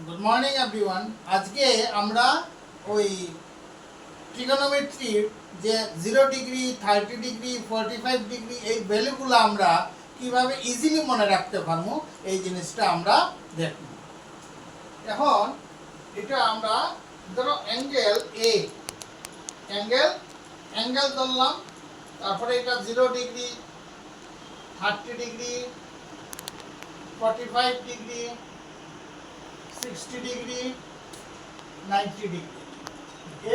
Good morning everyone. আজকে আমরা ওই ট্রিগোনোমেট্রির যে 0 ডিগ্রি, 30 ডিগ্রি, 45 ডিগ্রি এই ভ্যালুগুলো আমরা কিভাবে ইজিলি মনে রাখতে পারবো এই জিনিসটা আমরা দেখব। এখন এটা আমরা ধরো অ্যাঙ্গেল এ, অ্যাঙ্গেল ধরলাম, তারপরে এটা 0 degree, 30 degree, 45 degree, 60 degree, 90 degree,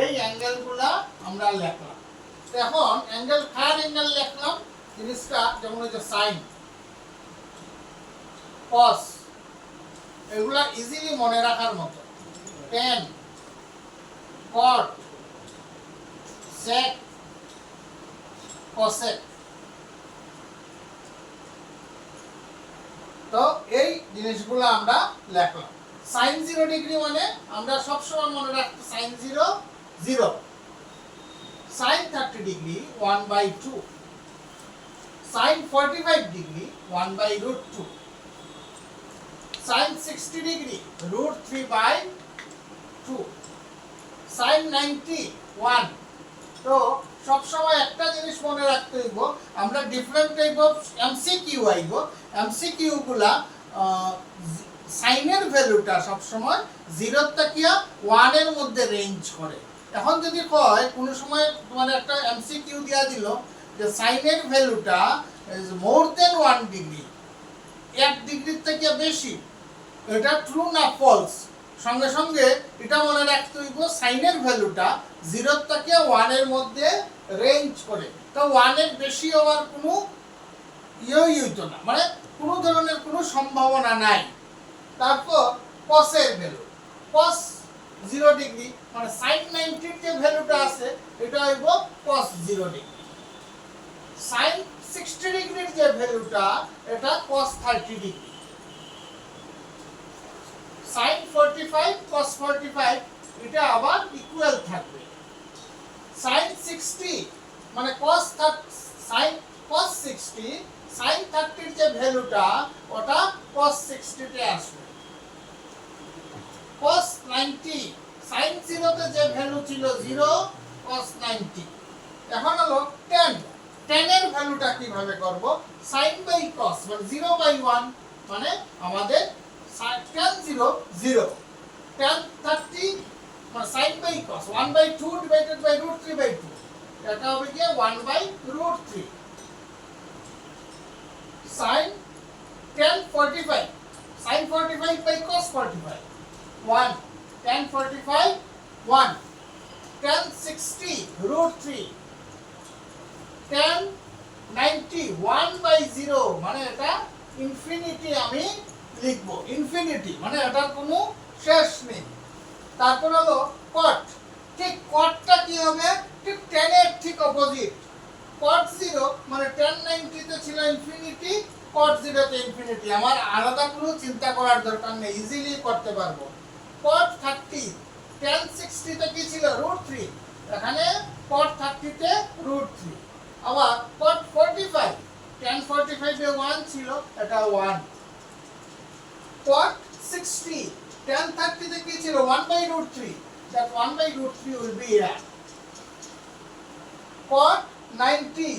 এই অ্যাঙ্গেলগুলা আমরা লিখলাম। এখন অ্যাঙ্গেল কার অ্যাঙ্গেল লিখলাম জিনিসটা, যেমন হচ্ছে সাইন, কস, এগুলা ইজিলি মনে রাখার মতো। ট্যান, কট, সেক, কসেক। তো এই জিনিসগুলো আমরা লিখলাম। সাইন 0 ডিগ্রি মানে আমরা সবসময় মনে রাখতে sine 0 0, sine 30 degree 1/2, sine 45 degree 1/√2, sine 60 degree √3/2, sine 90 1। তো সবসময় একটা জিনিস মনে রাখতে হইব, আমরা ডিফারেন্ট টাইপ অফ এমসিকিউ আইব। এমসিকিউ গুলা সাইনের ভ্যালুটা সবসময় 0 থেকে 1 এর মধ্যে রেঞ্জ করে। এখন যদি কয় কোনো সময় তোমার একটা এমসিকিউ দিয়া দিল যে সাইনের ভ্যালুটা মোর দেন 1 ডিগ্রি, 1 ডিগ্রির থেকে বেশি, এটা ট্রু না ফলস, সঙ্গে সঙ্গে এটা মনে রাখতে হইব সাইনের ভ্যালুটা 0 থেকে 1 এর মধ্যে রেঞ্জ করে। তো 1 এর বেশি হওয়ার কোনো হইতো না, মানে কোনো ধরনের কোনো সম্ভাবনা নাই। তারপর কসের ভ্যালু, কস 0 ডিগ্রি মানে সাইন 90 এর যে ভ্যালুটা আছে এটা হইব কস 0 ডিগ্রি। সাইন 60 ডিগ্রির যে ভ্যালুটা এটা কস 30 ডিগ্রি। সাইন 45 cos 45 এটা আবার ইকুয়াল থাকবে। সাইন 60 মানে cos 60 সাইন 30 এর যে ভ্যালুটা ওটা cos 60 তে আসবে। cos 90 সাইন 0 তে যে ভ্যালু ছিল 0 cos 90। এখন হলো tan, tan এর ভ্যালুটা কিভাবে করব? sin বাই cos মানে 0/1 মানে আমাদের tan 0 0, tan 30 মানে sin by cos 1/2 divided by √3/2, এটা হবে কি 1/√3। sin tan 45 sin 45 by cos 45 1, tan 45 1, tan 60 √3, tan 90 1/0 মানে এটা ইনফিনিটি আমি লিখবো। ইনফিনিটি মানে এটার কোনো শেষ নেই। তারপর হলো cot, ঠিক cotটা কি হবে? ঠিক tan এর ঠিক অপোজিট। cot 0 মানে tan 90 তে ছিল ইনফিনিটি, cot 0 তে ইনফিনিটি। আমার আলাদা কোনো চিন্তা করার দরকার নেই, ইজিলি করতে পারবো। cot 30 tan 60 তে কি ছিল √3, এখানে cot 30 তে √3। আবার cot 45 tan 45 এ 1 ছিল, এটা 1। cot 60 tan 30 তে কি ছিল 1/√3, that 1/√3 will be here. cot 90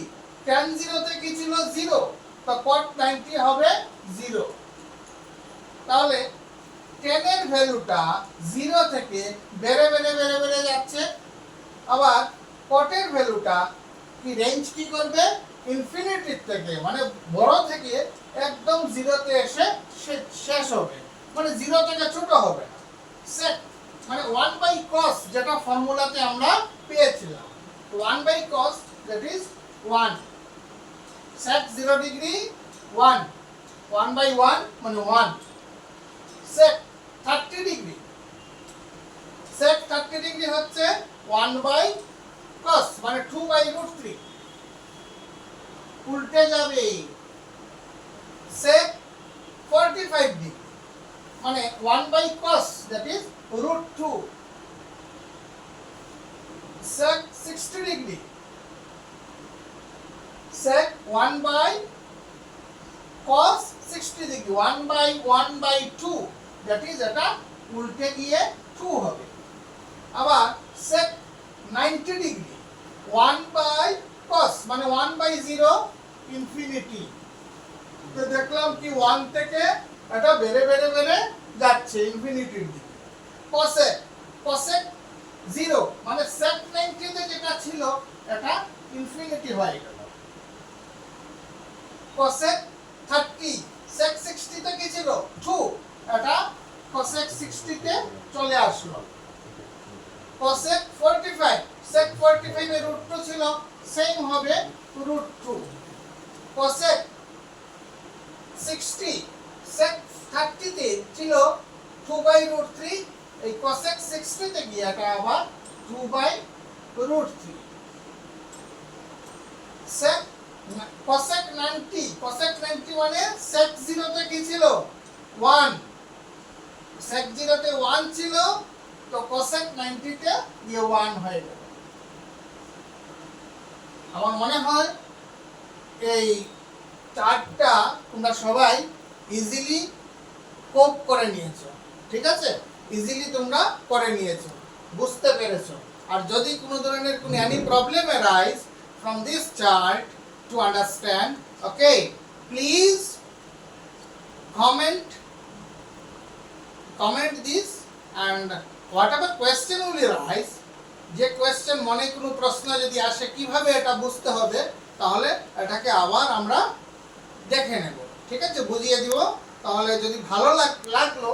tan 0 তে কি ছিল 0, তো cot 90 হবে 0। তাহলে tan এর ভ্যালুটা 0 থেকে বেড়ে বেড়ে বেড়ে বেড়ে যাচ্ছে। আবার cot এর ভ্যালুটা কি রেঞ্জ কি করবে? ইনফিনিটির থেকে মানে বড় থেকে একদম 0 তে এসে শেষ হবে, মানে 0 থেকে ছোট হবে না। sec মানে 1/cos যেটা ফর্মুলাতে আমরা পেয়েছিলাম, 1/cos that is 1, sec 0 degree 1, 1/1 মানে 1, sec 30 ডিগ্রি, sec 30 ডিগ্রি হচ্ছে 1/cos মানে 2/√3, উল্টে যাবে। sec 45 ডিগ্রি মানে 1/cos that is √2, sec 60 degree sec 1/cos 60 degree 1/1/2 that is এটা উল্টে গিয়ে 2 হবে। আবার sec 90 ডিগ্রি 1/cos মানে 1/0 ইনফিনিটি। তো দেখলাম কি 1 থেকে এটা বেড়ে বেড়ে বেড়ে যাচ্ছে ইনফিনিটির দিকে। cosec cosec 0 মানে sec 90 তে যেটা ছিল এটা ইনফিনিটি হয়ে গেল। cosec 30 sec 60 তে কি ছিল 2, এটা cosec 60 তে চলে আসলো। cosec 45 sec 45 এর রুট 2 ছিল, সেম হবে রুট 2। cosec 60 sec 30 তে ছিল 2/√3, এই cosec 60 তে গিয়ে এটা আবার 2/√3। sec cosec 90 মানে sec 0 তে কি ছিল 1, sec 0 তে 1 ছিল, তো cosec 90 তে গিয়ে 1 হয়ে গেল। আমার মনে হয় এই চার্টটা তোমরা সবাই ইজিলি কোপ করে নিয়েছো, ঠিক আছে? ইজিলি তোমরা করে নিয়েছো, বুঝতে পেরেছো। আর যদি কোনো ধরনের কোনো any problem arise from this chart to understand, okay, please comment this, and whatever question will arise, যে কোয়েশ্চেন মনে কোনো প্রশ্ন যদি আসে কিভাবে এটা বুঝতে হবে, তাহলে এটাকে আবার আমরা দেখে নেব, ঠিক আছে? বুঝিয়ে দিব। তাহলে যদি ভালো লাগলো,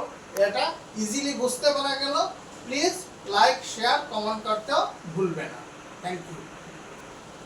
এটা ইজিলি বুঝতে পারা গেল, প্লিজ লাইক শেয়ার কমেন্ট করতেও ভুলবে না। Thank you.